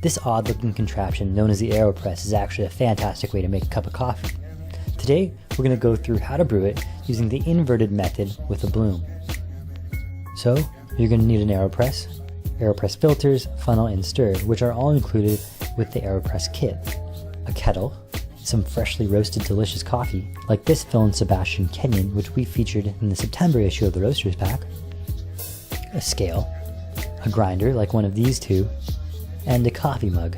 This odd looking contraption known as the AeroPress is actually a fantastic way to make a cup of coffee. Today we're going to go through how to brew it using the inverted method with a bloom. So you're going to need an AeroPress, AeroPress filters, funnel, and stir, which are all included with the AeroPress kit, a kettle, some freshly roasted delicious coffee, like this Phil and Sebastian Kenyan, which we featured in the September issue of the Roasters Pack, a scale, a grinder like one of these two, and a coffee mug.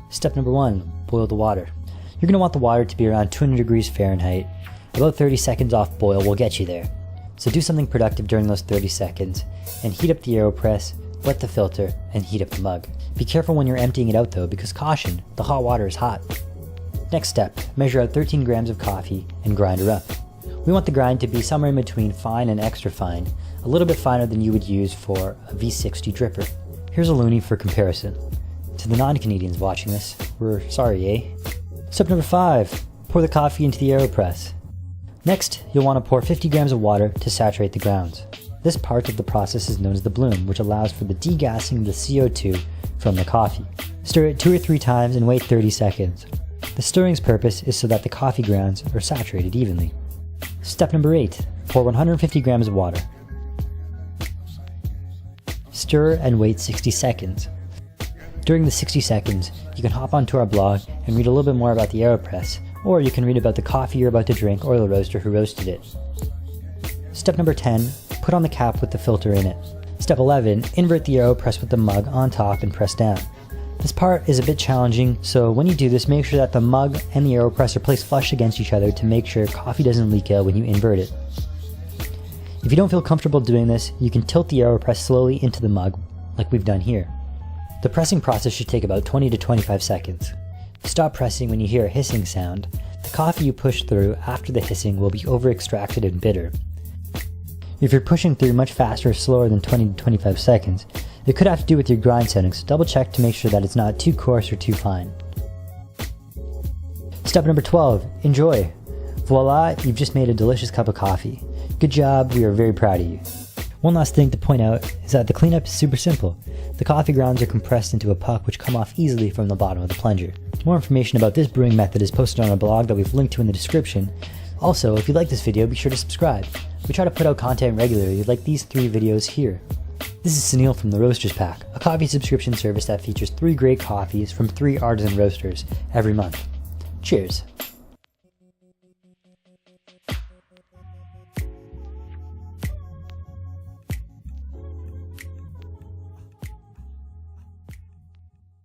Step number 1, boil the water. You're going to want the water to be around 200 degrees Fahrenheit. About 30 seconds off boil will get you there. So do something productive during those 30 seconds and heat up the AeroPress, wet the filter, and heat up the mug. Be careful when you're emptying it out though, because caution, the hot water is hot. Next step, measure out 13 grams of coffee and grind her up. We want the grind to be somewhere in between fine and extra fine, a little bit finer than you would use for a V60 dripper. Here's a loonie for comparison. To the non-Canadians watching this, we're sorry, eh? Step number 5, pour the coffee into the AeroPress. Next, you'll want to pour 50 grams of water to saturate the grounds. This part of the process is known as the bloom, which allows for the degassing of the CO2 from the coffee. Stir it 2 or 3 times and wait 30 seconds. The stirring's purpose is so that the coffee grounds are saturated evenly. Step number 8, pour 150 grams of water. Stir and wait 60 seconds. During the 60 seconds, you can hop onto our blog and read a little bit more about the AeroPress, or you can read about the coffee you're about to drink or the roaster who roasted it. Step number 10, put on the cap with the filter in it. Step 11, invert the AeroPress with the mug on top and press down. This part is a bit challenging, so when you do this, make sure that the mug and the AeroPress are placed flush against each other to make sure coffee doesn't leak out when you invert it. If you don't feel comfortable doing this, you can tilt the AeroPress slowly into the mug, like we've done here. The pressing process should take about 20 to 25 seconds. Stop pressing when you hear a hissing sound. The coffee you push through after the hissing will be over-extracted and bitter. If you're pushing through much faster or slower than 20 to 25 seconds, it could have to do with your grind settings. Double check to make sure that it's not too coarse or too fine. Step number 12, enjoy. Voila, you've just made a delicious cup of coffee. Good job, we are very proud of you. One last thing to point out is that the cleanup is super simple. The coffee grounds are compressed into a puck which come off easily from the bottom of the plunger. More information about this brewing method is posted on our blog that we've linked to in the description. Also, if you like this video, be sure to subscribe. We try to put out content regularly, like these 3 videos here. This is Sunil from the Roasters Pack, a coffee subscription service that features 3 great coffees from 3 artisan roasters every month. Cheers!